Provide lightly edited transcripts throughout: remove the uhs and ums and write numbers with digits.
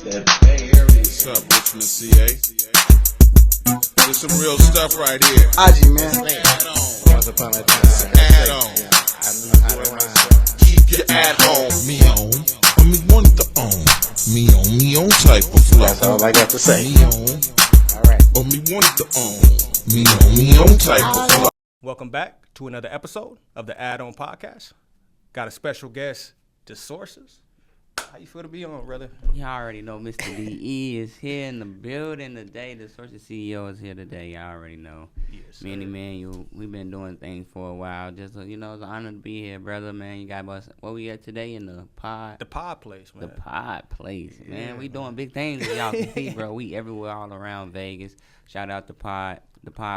That Bay Area. What's up, Richmond, CA? There's some real stuff right here. IG, man. Add on. Once upon a time. Add on. Keep your add on. Me on. Me want to own. Me on type of flow. That's all I got to say. Me on. Alright. Me want to own. Me on type of flow. Welcome back to another episode of the Add On Podcast. Got a special guest, Dasourcess. How you feel to be on, brother? Y'all already know Mr. D.E. is here in the building today. The Dasourcess CEO is here today. Y'all already know. Yes, Me and Emmanuel, we've been doing things for a while. Just, it's an honor to be here, brother, man. You got us. What we at today in the pod? The pod place, man. The pod place, man. Yeah, We doing big things, as y'all can see, bro. We everywhere all around Vegas. Shout out the pod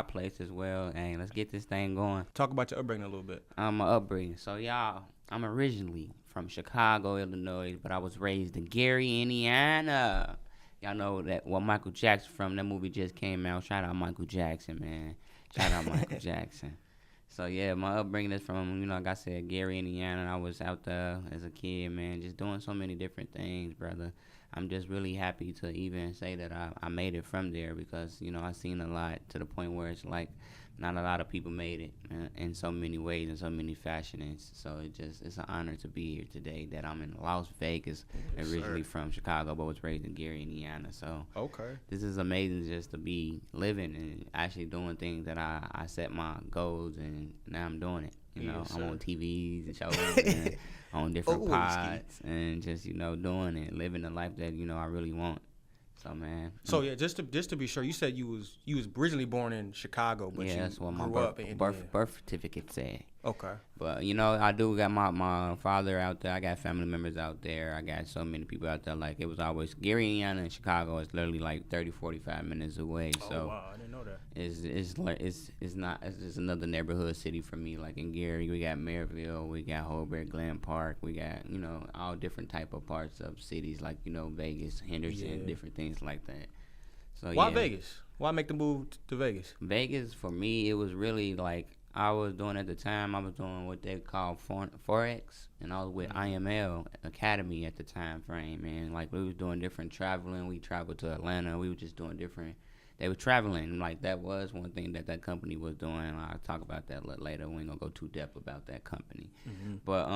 place as well. And let's get this thing going. Talk about your upbringing a little bit. My upbringing. So, y'all, I'm originally from Chicago, Illinois, but I was raised in Gary, Indiana. Y'all know that Michael Jackson from that movie just came out. Shout out Michael Jackson, man. Shout out Michael Jackson. So, yeah, my upbringing is from, like I said, Gary, Indiana. I was out there as a kid, man, just doing so many different things, brother. I'm just really happy to even say that I made it from there because, I seen a lot to the point where it's like not a lot of people made it in so many ways and so many fashions. So it's an honor to be here today that I'm in Las Vegas, originally from Chicago, but was raised in Gary, Indiana. So Okay. This is amazing just to be living and actually doing things that I set my goals and now I'm doing it. Yes, I'm sir. on TVs and shows and on different pods and just, doing it, living the life that, I really want. So, man. So, yeah, just to be sure, you said you was originally born in Chicago, but you that's what my grew up in birth certificate said. Okay. But, I do got my father out there. I got family members out there. I got so many people out there. Like, it was always, Gary, Indiana and Chicago is literally like 30, 45 minutes away. So, Oh, wow, I didn't know that. it's just another neighborhood city for me. Like in Gary, we got Maryville, we got Holbrook, Glen Park, we got, all different type of parts of cities like, Vegas, Henderson, different things like that. So Why Vegas? Why make the move to Vegas? Vegas, for me, it was really like I was doing at the time, I was doing what they call Forex, and I was with IML Academy at the time frame, man. Like, we was doing different traveling. We traveled to Atlanta. We were just doing different. They were traveling. Like, that was one thing that company was doing. I'll talk about that a little later. We ain't going to go too depth about that company. Mm-hmm. But,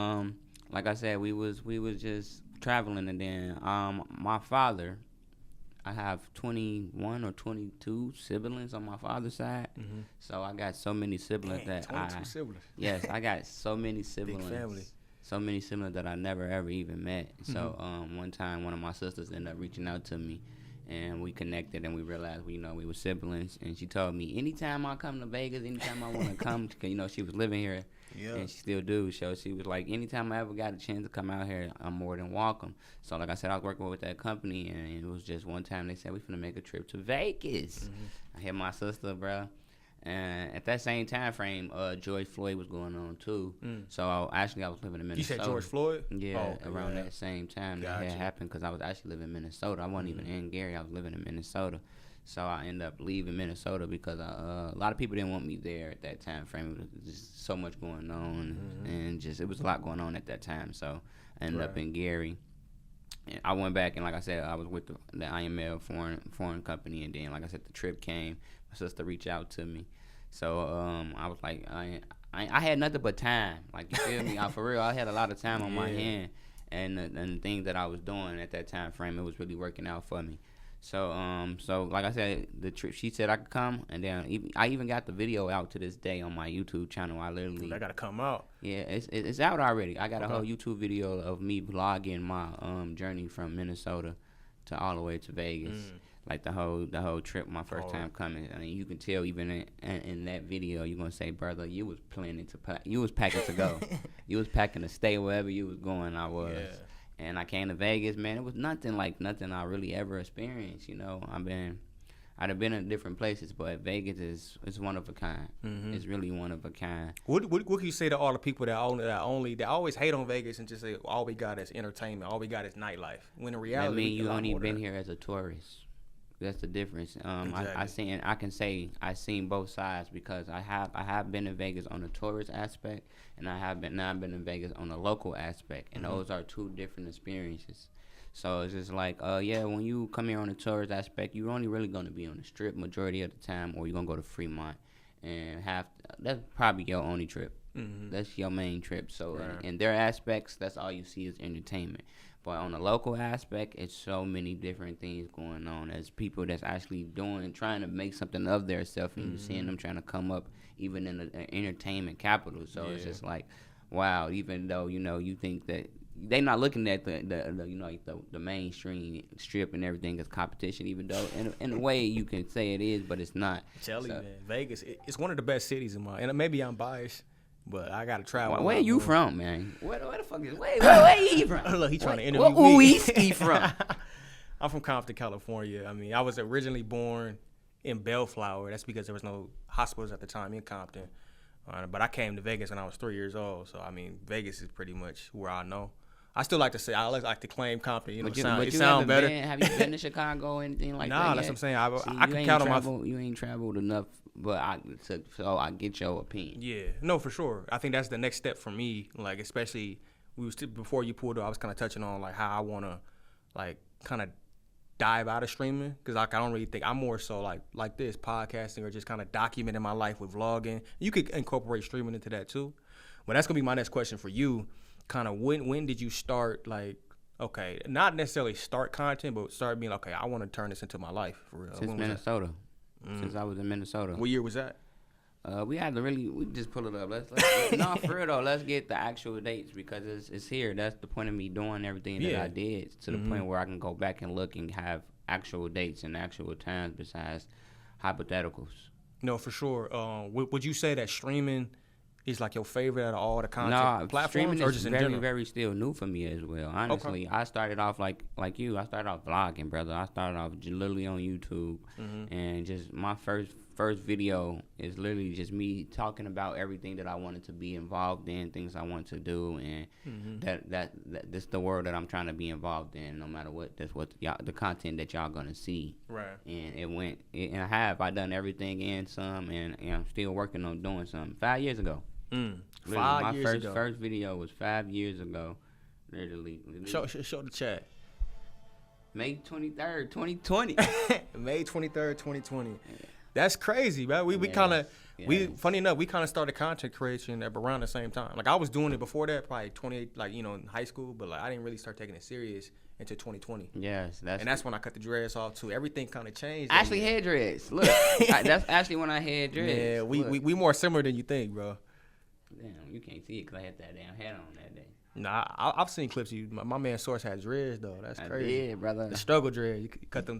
like I said, we was just traveling, and then my father, I have 21 or 22 siblings on my father's side. Mm-hmm. So I got so many siblings that 22 siblings. Yes, I got so many siblings. Big family. So many siblings that I never ever even met. Mm-hmm. So one time, one of my sisters ended up reaching out to me, and we connected, and we realized we were siblings. And she told me, anytime I come to Vegas, anytime I want to come, because she was living here. Yeah. And she still do. So she was like, anytime I ever got a chance to come out here, I'm more than welcome. So like I said, I was working with that company, and it was just one time they said, we finna make a trip to Vegas. Mm-hmm. I had my sister, bro. And at that same time frame, George Floyd was going on too. So I was living in Minnesota. You said George Floyd? Yeah, around that same time that had happened, because I was actually living in Minnesota. I wasn't even in Gary. I was living in Minnesota. So I ended up leaving Minnesota because a lot of people didn't want me there at that time frame. It was just so much going on, and just it was a lot going on at that time. So I ended up in Gary. And I went back, and like I said, I was with the IML foreign company, and then like I said, the trip came. My sister reached out to me, so I was like, I had nothing but time. Like, you feel me? For real, I had a lot of time on my hand, and the things that I was doing at that time frame, it was really working out for me. So like I said, the trip, she said I could come, and then I even got the video out to this day on my YouTube channel. I literally, I gotta come out. Yeah, it's out already. I got a whole YouTube video of me vlogging my journey from Minnesota to all the way to Vegas. Like the whole trip, my first time coming. I mean, you can tell even in that video, you're gonna say, brother, you was planning to you was packing to go, you was packing to stay wherever you was going. I was. Yeah. And I came to Vegas, man. It was nothing I really ever experienced. I've been in different places, but Vegas is one of a kind. Mm-hmm. It's really one of a kind. What can you say to all the people that always hate on Vegas and just say all we got is entertainment, all we got is nightlife? When in reality, I mean, you only been here as a tourist. That's the difference. Exactly. I seen both sides, because I have been in Vegas on the tourist aspect, and I've been in Vegas on the local aspect, and those are two different experiences. So it's just like, yeah, when you come here on the tourist aspect, you're only really going to be on the Strip majority of the time, or you're going to go to Fremont. And that's probably your only trip. Mm-hmm. That's your main trip. So in their aspects, that's all you see is entertainment. But on the local aspect, it's so many different things going on. As people that's actually trying to make something of their self, and you're seeing them trying to come up even in the entertainment capital. So it's just like, wow. Even though you think that they're not looking at the mainstream Strip and everything as competition, even though in a way you can say it is, but it's not. Tell you, man, Vegas, it's one of the best cities in and maybe I'm biased. But I gotta travel. Where you from, man? Where the fuck is where he from? Look, he trying to interview me. Where he from? I'm from Compton, California. I mean, I was originally born in Bellflower. That's because there was no hospitals at the time in Compton. But I came to Vegas when I was 3 years old. So I mean, Vegas is pretty much where I know. I still like to say I like to claim Compton. It sound better. Have you been to Chicago or anything like that? Nah, that's what I'm saying. I can count on my. You ain't traveled enough, but so I get your opinion. Yeah, no, for sure. I think that's the next step for me. Like, especially before you pulled up, I was kind of touching on like how I want to like kind of dive out of streaming, because like I don't really think I'm more so like this podcasting or just kind of documenting my life with vlogging. You could incorporate streaming into that too, but that's gonna be my next question for you. Kind of when did you start, like, okay, not necessarily start content, but start being okay, I want to turn this into my life for real? Since Minnesota. Since I was in Minnesota. What year was that? We just pull it up. Let's no, for real though, let's get the actual dates, because it's here. That's the point of me doing everything that I did, to the point where I can go back and look and have actual dates and actual times besides hypotheticals. No, for sure. Would you say that streaming is like your favorite out of all the content platforms? Streaming or is just in very, general? very still new for me as well. Honestly, I started off like you. I started off vlogging, brother. I started off literally on YouTube, and just my first video is literally just me talking about everything that I wanted to be involved in, things I want to do, and that's the world that I'm trying to be involved in. No matter what, that's what the content that y'all gonna see. Right. And I done everything and some, and I'm still working on doing something. 5 years ago. My first video was 5 years ago. Literally. Show the chat. May 23rd, 2020. May 23rd, 2020. Yeah. That's crazy, man. We kind of funny enough, we kind of started content creation at around the same time. Like I was doing it before that, probably 28, like in high school, but like I didn't really start taking it serious until 2020. Yes, that's when I cut the dreads off too. Everything kind of changed. Ashley had dreads. Look, that's actually when I had dreads. Yeah, we more similar than you think, bro. Damn, you can't see it because I had that damn hat on that day. Nah, I've seen clips of you. My man Source had dreads though. That's crazy. Yeah, brother. The struggle dread. You cut them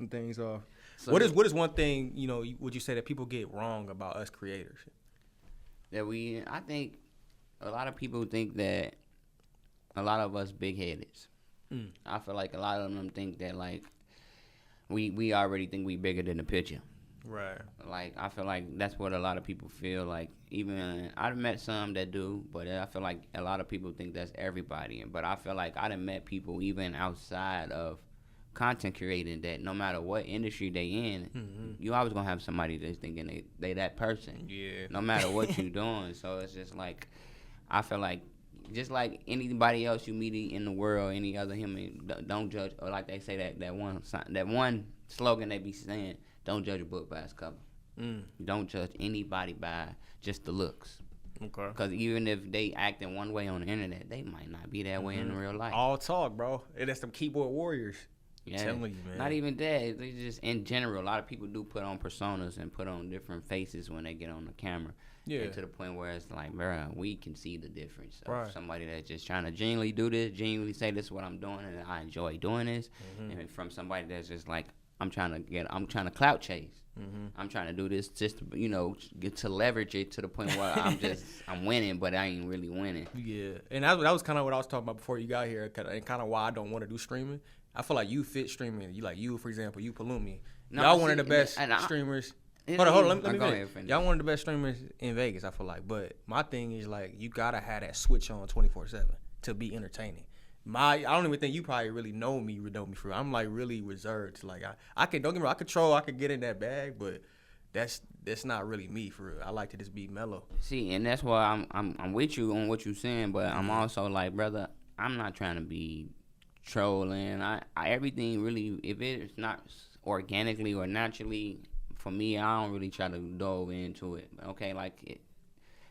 things off. So what is one thing would you say that people get wrong about us creators? I think a lot of people think that a lot of us big headed. I feel like a lot of them think that like we already think we bigger than the picture. Right. Like I feel like that's what a lot of people feel like. Even I've met some that do, but I feel like a lot of people think that's everybody. But I feel like I done met people even outside of content creating that no matter what industry they in, you always gonna have somebody that's thinking they that person. Yeah. No matter what you doing. So it's just like I feel like just like anybody else you meet in the world, any other human, don't judge. Or like they say that one slogan they be saying. Don't judge a book by its cover. Don't judge anybody by just the looks. Okay. Because even if they act in one way on the internet, they might not be that way in real life. All talk, bro. That's them keyboard warriors. Yeah. I'm telling you, man. Not even that. They just in general, a lot of people do put on personas and put on different faces when they get on the camera. Yeah. And to the point where it's like, bro, we can see the difference of somebody that's just trying to genuinely do this, genuinely say this is what I'm doing and I enjoy doing this, and from somebody that's just like, I'm trying to clout chase. I'm trying to do this just to, get to leverage it to the point where I'm winning, but I ain't really winning. Yeah, and that was kind of what I was talking about before you got here, and kind of why I don't want to do streaming. I feel like you fit streaming. You, for example, you Palumi. Y'all one of the best streamers. Hold on, let me finish. Y'all one of the best streamers in Vegas, I feel like. But my thing is like you gotta have that switch on 24/7 to be entertaining. I don't even think you probably really know me for real. I'm like really reserved. Like I can, don't get me wrong, I could get in that bag, but that's not really me for real. I like to just be mellow. See, and that's why I'm with you on what you're saying, but I'm also like, brother, I'm not trying to be trolling. I everything really, if it's not organically or naturally, for me, I don't really try to dove into it. Okay, like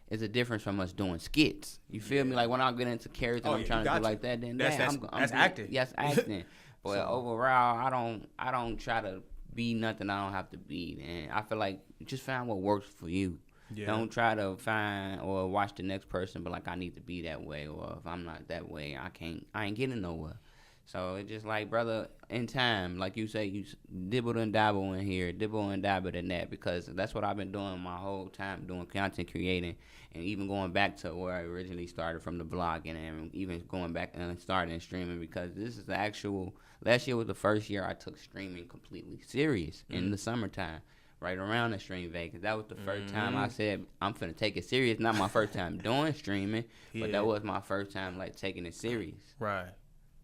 it's a difference from us doing skits. You feel me? Like when I get into characters and I'm trying to do like that, then that's acting. Yes, acting. But overall, I don't try to be nothing I don't have to be. And I feel like just find what works for you. Yeah. Don't try to find or watch the next person, but like I need to be that way, or if I'm not that way, I ain't getting nowhere. So it's just like, brother, in time, like you say, you dibble and dabble in here, dibble and dabble in that, because that's what I've been doing my whole time, doing content creating, and even going back to where I originally started from the blogging, and even going back and starting streaming, because this is the actual, last year was the first year I took streaming completely serious in the summertime. Right around the Stream Vegas. That was the first time I said, I'm finna take it serious. Not my first time doing streaming, but that was my first time, like, taking it serious. Right.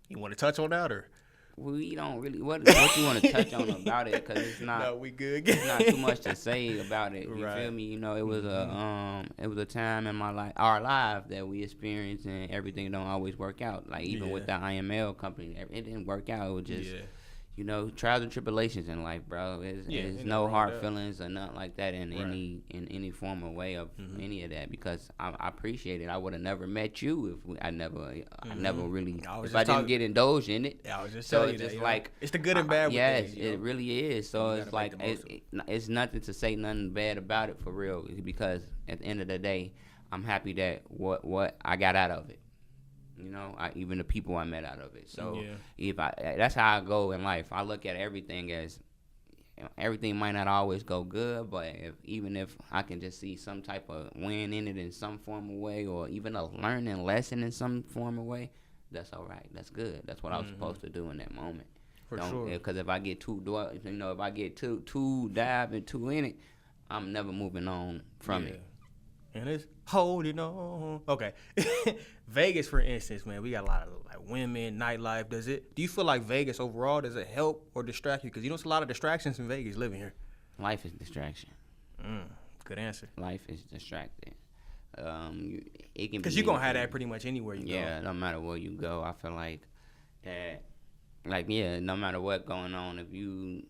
You want to touch on that, or? We don't really. What you want to touch on about it? Because it's not. No, we good. It's not too much to say about it. You feel me? You know, it was a time in my life, our life, that we experienced, and everything don't always work out. Like even with the IML company, it didn't work out. It was just. You know, trials and tribulations in life, bro. It's no hard feelings or nothing like that in any form or way of any of that, because I appreciate it. I would have never met you if I never really didn't get indulged in it. Yeah, I was just so telling it's you just that, like it's the good and bad. Yes, it really is. So it's like it's nothing to say nothing bad about it for real, because at the end of the day, I'm happy that what I got out of it. You know, even the people I met out of it. So that's how I go in life. I look at everything as, you know, everything might not always go good, but even if I can just see some type of win in it in some form of way, or even a learning lesson in some form of way, that's all right. That's good. That's what I was supposed to do in that moment. For sure. Because if I get too dive and too in it, I'm never moving on from it. And it's holding on. Okay. Vegas, for instance, man, we got a lot of like women, nightlife. Do you feel like Vegas overall, does it help or distract you? Because you know, it's a lot of distractions in Vegas living here. Life is distraction. Good answer. Life is distracting. It can, because you're going to have that pretty much anywhere you go. Yeah, no matter where you go. I feel like that, like, no matter what going on,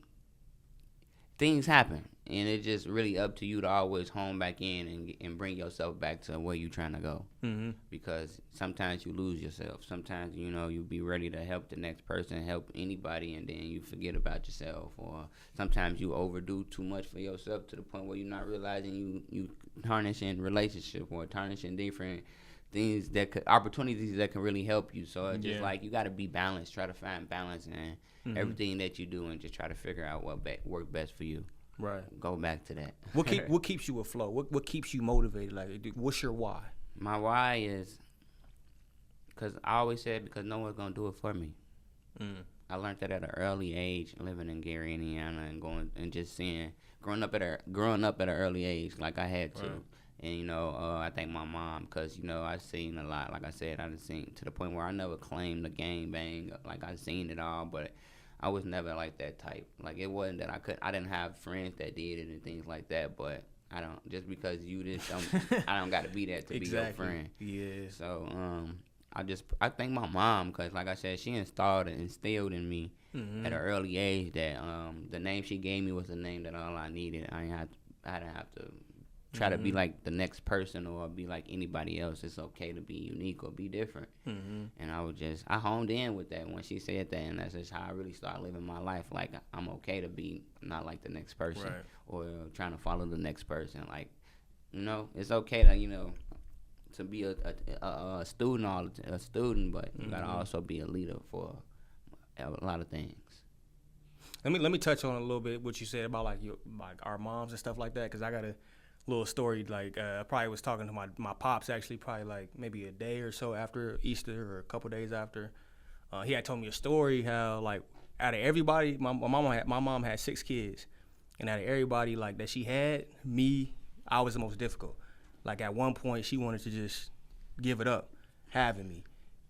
things happen. And it's just really up to you to always hone back in and bring yourself back to where you're trying to go. Mm-hmm. Because sometimes you lose yourself. Sometimes, you know, you be ready to help the next person, help anybody, and then you forget about yourself. Or sometimes you overdo too much for yourself to the point where you're not realizing you tarnishing relationship or tarnishing different things opportunities that can really help you. So it's just like you got to be balanced. Try to find balance in everything that you do, and just try to figure out what works best for you. Right. Go back to that. What keeps you afloat? What keeps you motivated? Like, what's your why? My why is because I always said, because no one's gonna do it for me. I learned that at an early age, living in Gary, Indiana, and growing up at an early age, like I had to. Right. And, you know, I thank my mom, because, you know, I've seen a lot. Like I said, I've seen to the point where I never claimed the gang bang. Like, I've seen it all, but I was never like that type. Like, it wasn't that I didn't have friends that did it and things like that, but I don't, just because you just I don't got to be that to be your friend. Yeah. So, I thank my mom, because, like I said, she instilled in me at an early age that the name she gave me was the name that all I needed. I didn't have to try to be like the next person or be like anybody else. It's okay to be unique or be different. And I honed in with that when she said that, and that's just how I really started living my life. Like, I'm okay to be not like the next person, or trying to follow the next person. Like, you know, it's okay to, you know, to be a student, but you gotta also be a leader for a lot of things. Let me touch on a little bit what you said about like our moms and stuff like that, because I got a little story. Like, I probably was talking to my pops, actually, probably like maybe a day or so after Easter, or a couple days after. He had told me a story how, like, out of everybody, my mom had 6 kids, and out of everybody like that she had, I was the most difficult. Like, at one point she wanted to just give it up having me,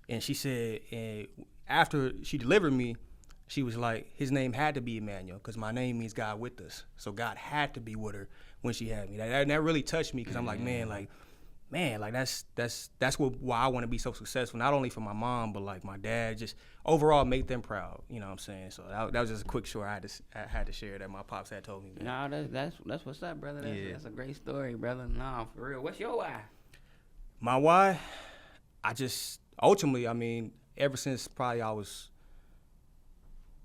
and she said, and after she delivered me, she was like, his name had to be Emmanuel, because my name means God with us. So God had to be with her when she had me. That really touched me, because I'm like, man, like, man, like that's why I want to be so successful. Not only for my mom, but like my dad, just overall make them proud. You know what I'm saying? So that was just a quick short I had to share that my pops had told me. Man. No, that's what's up, brother. That's a great story, brother. No, for real. What's your why? My why? I just ultimately, I mean, ever since probably I was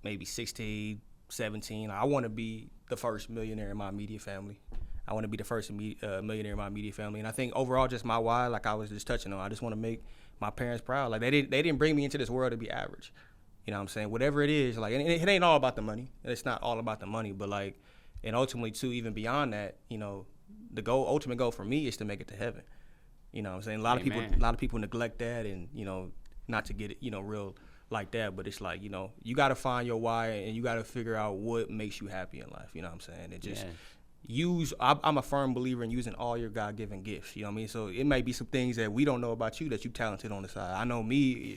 maybe 16, 17, I want to be the first millionaire in my immediate family. I want to be the first millionaire in my immediate family. And I think overall just my why, like I was just touching on, I just want to make my parents proud. Like they didn't bring me into this world to be average. You know what I'm saying? Whatever it is, like, and it ain't all about the money. It's not all about the money, but like, and ultimately too, even beyond that, you know, the ultimate goal for me is to make it to heaven. You know what I'm saying? A lot of people neglect that, and, you know, not to get it, you know, real like that, but it's like, you know, you got to find your why, and you got to figure out what makes you happy in life. You know what I'm saying? And just I'm a firm believer in using all your God-given gifts. You know what I mean? So it might be some things that we don't know about you that you talented on the side. I know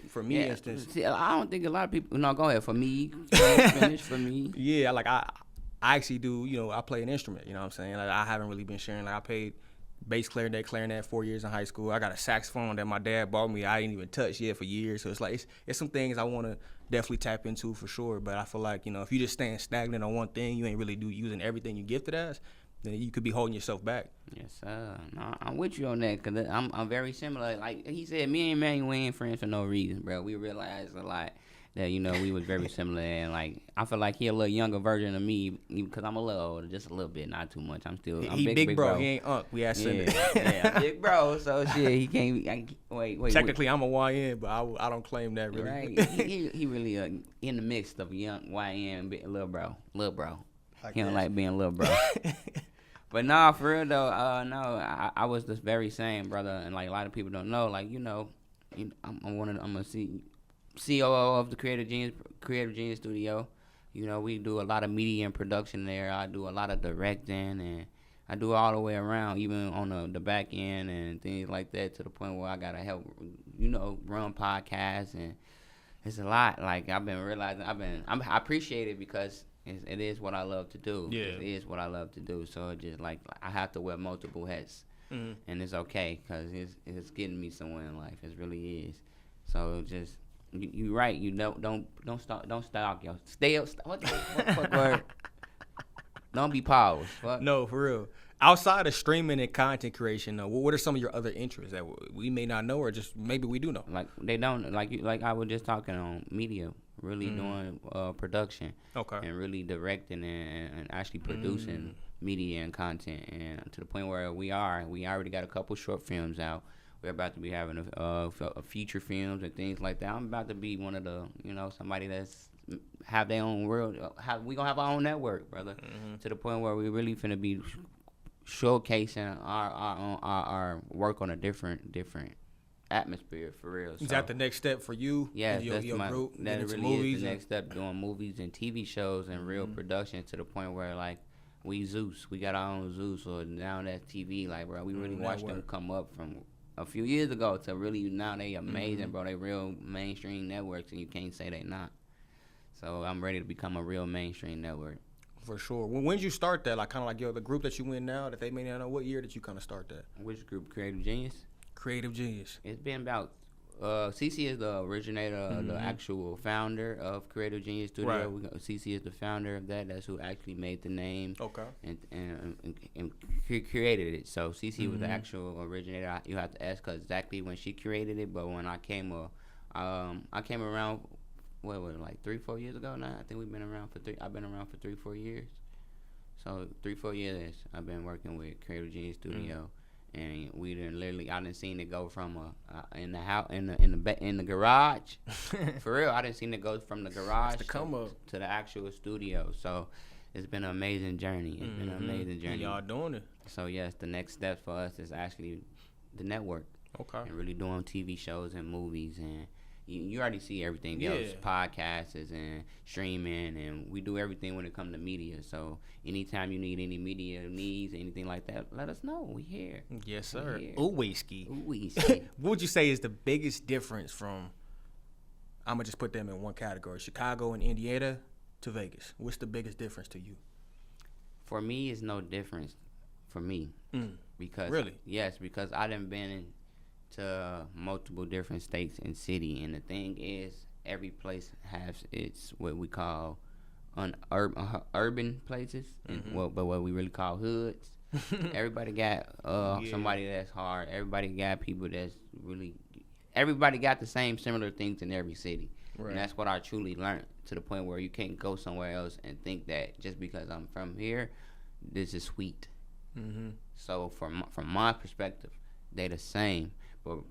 for me, instance. See, I don't think a lot of people. No, go ahead. For me, finish for me. Yeah, like I actually do. You know, I play an instrument. You know what I'm saying? Like I haven't really been sharing. Like I played bass, clarinet 4 years in high school. I got a saxophone that my dad bought me. I didn't even touch yet for years. So it's like it's some things I want to definitely tap into for sure. But I feel like, you know, if you just staying stagnant on one thing, you ain't really using everything you gifted as, then you could be holding yourself back. Yes, sir. No, I'm with you on that, because I'm very similar. Like he said, me and Manny, we ain't friends for no reason, bro. We realized a lot that, you know, we was very similar, and like I feel like he a little younger version of me, because I'm a little older, just a little bit, not too much. I'm big bro. He ain't Unc. We asked him. Yeah, big bro. So shit, he can't. Wait. Technically, I'm a YN, but I don't claim that really. Right. he really in the mix of young YN, little bro. He don't like being little bro. But nah, for real though, I was the very same, brother, and like a lot of people don't know, like, you know, I'm a COO of the Creative Genius Studio. You know, we do a lot of media and production there. I do a lot of directing, and I do it all the way around, even on the back end and things like that, to the point where I gotta help, you know, run podcasts, and it's a lot. Like I've been realizing, I appreciate it, because it is what I love to do. Yeah. It is what I love to do. So it just like I have to wear multiple hats, and it's okay, because it's getting me somewhere in life. It really is. So just. You right. You don't stalk, yo. Stay up. What the word? Don't be paused. Fuck. No, for real. Outside of streaming and content creation, though, what are some of your other interests that we may not know, or just maybe we do know? Like they don't like I was just talking on media, really doing production, and really directing and actually producing media and content, and to the point where we already got a couple short films out. We're about to be having a feature films and things like that. I'm about to be one of the, you know, somebody that's have their own world. We gonna have our own network, brother. To the point where we really finna be showcasing our work on a different atmosphere, for real. Is that the next step for you? Yeah, your group. That really movies is the next step, doing movies and TV shows and real production, to the point where like we got our own Zeus, or now that's TV. Like, bro, we really watched them come up from a few years ago to really now they amazing, bro. They real mainstream networks, and you can't say they not. So I'm ready to become a real mainstream network. For sure. When did you start that? Like kind of like the group that you in now, that they may not know. What year did you kind of start that? Which group? Creative Genius. Creative Genius. It's been about. CC is the originator, the actual founder of Creative Genius Studio. Right. CC is the founder of that. That's who actually made the name. Okay. And created it. So CC was the actual originator. You have to ask her exactly when she created it. But when I came around, what was it, like 3-4 years ago now? I think we've been around I've been around for 3-4 years. So 3-4 years I've been working with Creative Genius Studio. And we done literally, I done seen it go from in the house, in the garage. For real, I done seen it go from the garage to the actual studio. So it's been an amazing journey. And y'all doing it. So yes, the next step for us is actually the network. Okay. And really doing TV shows and movies, and you already see everything else, podcasts and streaming, and we do everything when it comes to media. So anytime you need any media needs, anything like that, let us know. We here. Yes, sir. Whiskey. What would you say is the biggest difference from, I'm going to just put them in one category, Chicago and Indiana to Vegas? What's the biggest difference to you? For me, it's no difference. for me. Because really? Yes, because I done been to multiple different states and city, and the thing is, every place has its what we call urban places, and but what we really call hoods. Everybody got somebody that's hard. Everybody got people that's really. Everybody got the same similar things in every city, and that's what I truly learned, to the point where you can't go somewhere else and think that just because I'm from here, this is sweet. So from my perspective, they the same.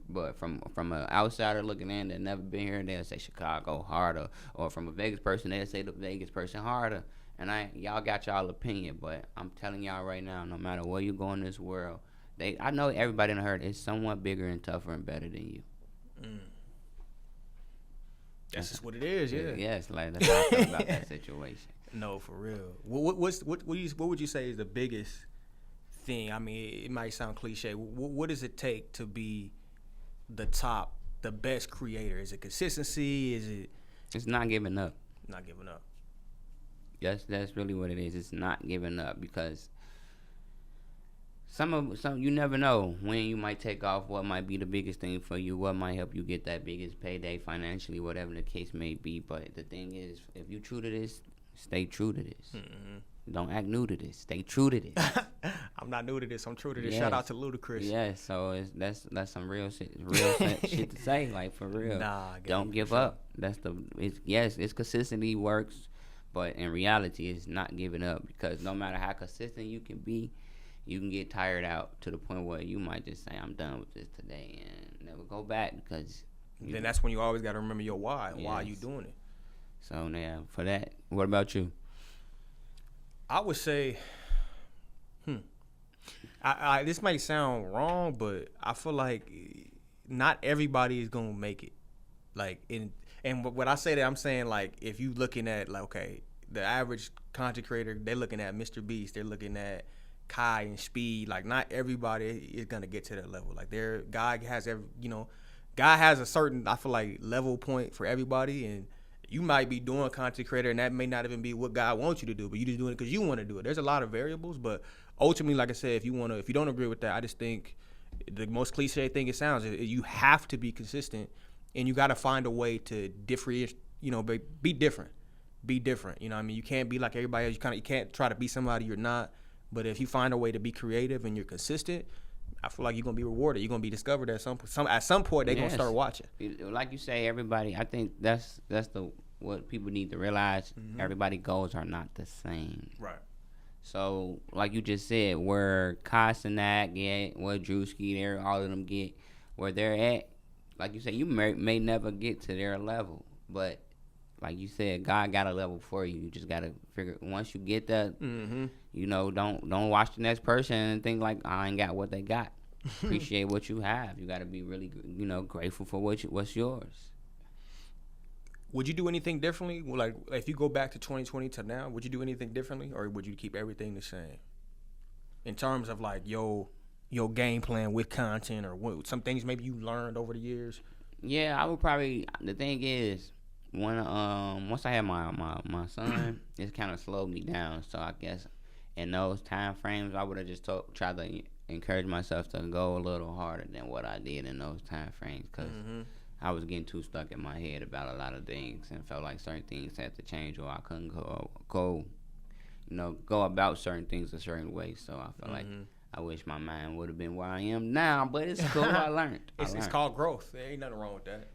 But from an outsider looking in that never been here, they'll say Chicago harder, or from a Vegas person, they'll say the Vegas person harder. And y'all got y'all opinion, but I'm telling y'all right now, no matter where you go in this world, I know everybody in the herd is somewhat bigger and tougher and better than you. That's just what it is, yeah. Yes, like that's how I feel about that situation. No, for real. What would you say is the biggest thing? I mean, it might sound cliche. What does it take to be the best creator? Is it consistency? Is it? It's not giving up. Not giving up. Yes, that's really what it is. It's not giving up, because some you never know when you might take off, what might be the biggest thing for you, what might help you get that biggest payday financially, whatever the case may be. But the thing is, if you true to this, stay true to this. Don't act new to this. Stay true to this. I'm not new to this. I'm true to this. Yes. Shout out to Ludacris. Yes, so that's some real shit to say, like, for real. Don't give up. It's consistently works, but in reality, it's not giving up, because no matter how consistent you can be, you can get tired out to the point where you might just say, I'm done with this today, and never go back, because then that's when you always got to remember your why. Yes. Why are you doing it? So yeah, for that, what about you? I would say, I this might sound wrong, but I feel like not everybody is gonna make it. Like, and when I say that, I'm saying, like, if you looking at, like, okay, the average content creator, they're looking at Mr. Beast, they're looking at Kai and Speed. Like, not everybody is gonna get to that level. Like, God has a certain, I feel like, level point for everybody, and you might be doing content creator, and that may not even be what God wants you to do, but you just doing it because you want to do it. There's a lot of variables, but ultimately, like I said, if you don't agree with that, I just think the most cliche thing it sounds is you have to be consistent, and you got to find a way to differentiate. Be different. Be different. You know what I mean? You can't be like everybody else. You can't try to be somebody you're not. But if you find a way to be creative and you're consistent, I feel like you're gonna be rewarded. You're gonna be discovered at some point. They're gonna start watching. Like you say, everybody. I think that's what people need to realize. Everybody's goals are not the same. Right. So, like you just said, where Kostanak get, where Drewski, all of them get, where they're at. Like you said, you may never get to their level, but like you said, God got a level for you. You just gotta figure. Once you get that, don't watch the next person and think like, I ain't got what they got. Appreciate what you have. You gotta be really, grateful for what's yours. Would you do anything differently? Like, if you go back to 2020 to now, would you do anything differently, or would you keep everything the same? In terms of like your game plan with content, or some things maybe you learned over the years. Yeah, I would probably. The thing is, once I had my son, it kind of slowed me down. So I guess in those time frames, I would have just tried to encourage myself to go a little harder than what I did in those time frames, because I was getting too stuck in my head about a lot of things and felt like certain things had to change, or I couldn't go about certain things a certain way. So I felt like I wish my mind would have been where I am now, but it's cool. I learned. It's called growth. There ain't nothing wrong with that.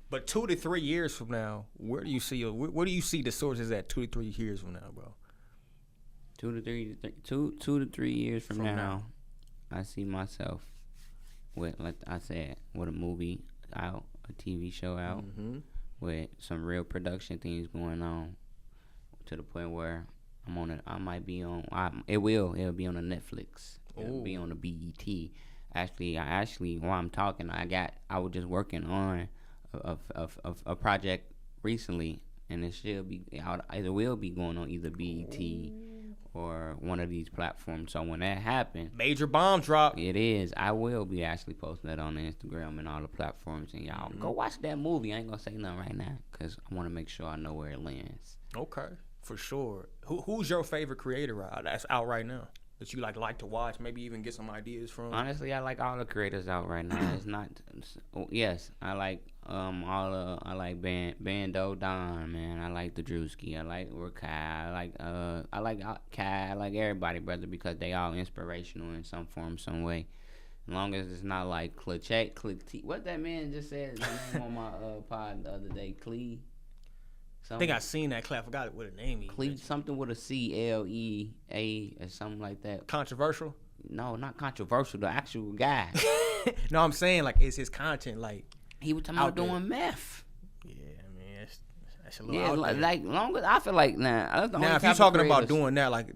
But 2 to 3 years from now, where do you see Dasourcess at 2 to 3 years from now, bro? 2 to 3 years from now, I see myself with, like I said, with a movie out, a TV show out, with some real production things going on, to the point where it'll be on a Netflix. It'll be on a BET. Actually, while I'm talking, I was just working on a project recently, and it should be out. It will be going on either BET or one of these platforms. So when that happens, major bomb drop. It is. I will be actually posting that on Instagram and all the platforms, and y'all go watch that movie. I ain't gonna say nothing right now because I want to make sure I know where it lands. Okay, for sure. Who's your favorite creator that's out right now? that you like to watch? Maybe even get some ideas from. Honestly, I like all the creators out right now. It's not. Yes, I like I like Bando Don, man. I like the Drewski. I like Rakai. I like Kai. I like everybody, brother, because they all inspirational in some form, some way. As long as it's not like Cliché. What that man just said his name on my pod the other day, Clee. I think I seen that clip. I forgot what the name is. Clee, something with a CLEA or something like that. Controversial? No, not controversial. The actual guy. No, I'm saying like is his content like he was talking about doing meth. Yeah, I mean that's a little out there. Like long as I feel like now if you're talking about doing that like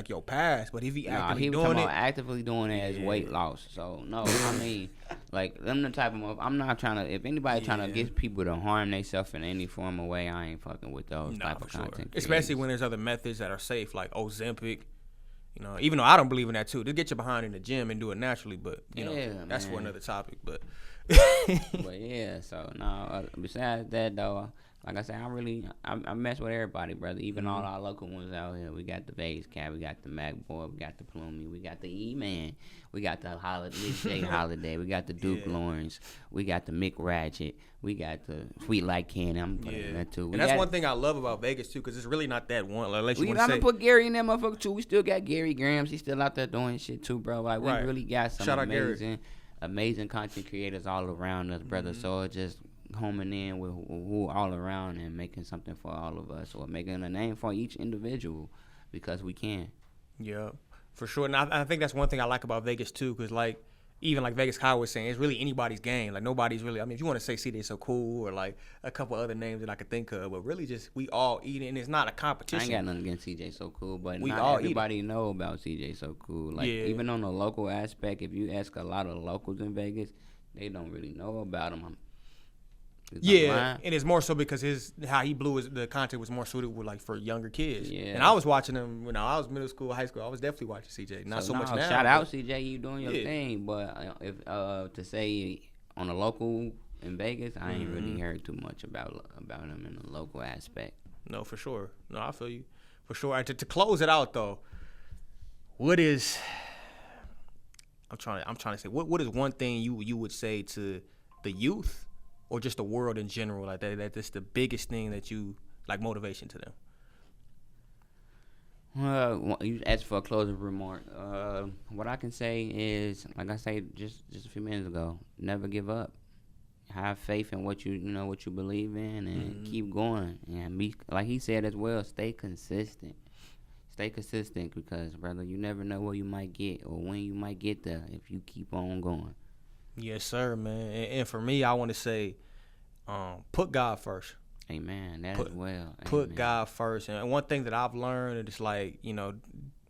your past, but if he actively doing it, actively doing it as weight loss. So no, I mean like them the type of I'm not trying to. If anybody trying to get people to harm themselves in any form of way, I ain't fucking with those type of content. Especially when there's other methods that are safe like Ozempic. You know, even though I don't believe in that too, just get you behind in the gym and do it naturally. But you know, that's for another topic. But but yeah, so no. Besides that though, like I said, I mess with everybody, brother. Even all our local ones out here. We got the Vegas Cat, we got the Mac Boy, we got the Plumie, we got the E-Man, we got the J Holiday, we got the Duke Lawrence, we got the Mick Ratchet, we got the Sweet Like Candy. I'm putting that too. And that's one thing I love about Vegas too, because it's really not that one. Like, we gotta put Gary in that motherfucker too. We still got Gary Grams. He's still out there doing shit too, bro. Like we really got some amazing content creators all around us, brother. So it's just homing in with who all around and making something for all of us, or making a name for each individual, because we can. Yeah, for sure. And I think that's one thing I like about Vegas too, because like even like Vegas Kyle was saying, it's really anybody's game. Like nobody's really. I mean, if you want to say CJ So Cool or like a couple other names that I could think of, but really just we all eat it, and it's not a competition. I ain't got nothing against CJ So Cool, but not everybody know about CJ So Cool. Like even on the local aspect, if you ask a lot of locals in Vegas, they don't really know about him. And it's more so because how he blew the content was more suited with like for younger kids. Yeah. And I was watching him when I was middle school, high school. I was definitely watching CJ. Not so much now. Shout out CJ, you doing your thing. But if to say on a local in Vegas, I ain't really heard too much about him in the local aspect. No, for sure. No, I feel you. For sure. To close it out though, what is I'm trying to say what is one thing you would say to the youth or just the world in general, like that's the biggest thing that you like motivation to them? Well, you asked for a closing remark. What I can say is, like I said just a few minutes ago, never give up. Have faith in what you believe in, and keep going. And be, like he said as well, stay consistent. Stay consistent, because brother, you never know where you might get or when you might get there if you keep on going. Yes, sir, man. And for me, I want to say, put God first. Amen. Put God first. And one thing that I've learned is like,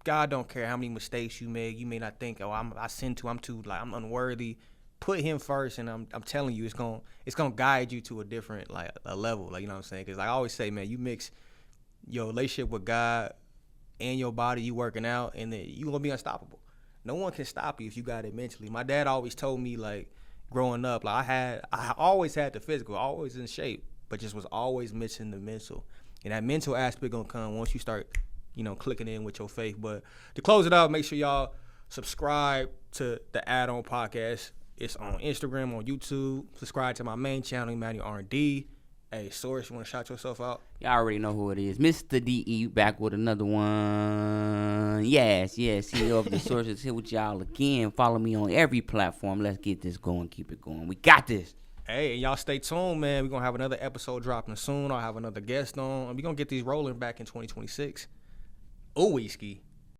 God don't care how many mistakes you make. You may not think, I sin too. I'm unworthy. Put Him first, and I'm telling you, it's gonna guide you to a different a level. Like, you know what I'm saying? Because I always say, man, you mix your relationship with God and your body, you working out, and then you gonna be unstoppable. No one can stop you if you got it mentally. My dad always told me, like, growing up, like I always had the physical, always in shape, but just was always missing the mental. And that mental aspect gonna come once you start, clicking in with your faith. But to close it out, make sure y'all subscribe to the Add On Podcast. It's on Instagram, on YouTube. Subscribe to my main channel, Emmanuel R&D. Hey, Source, you want to shout yourself out? Y'all already know who it is. Mr. DE back with another one. Yes, CEO of Dasourcess here with y'all again. Follow me on every platform. Let's get this going. Keep it going. We got this. Hey, y'all stay tuned, man. We're going to have another episode dropping soon. I'll have another guest on. We're going to get these rolling back in 2026. Ooh, whiskey.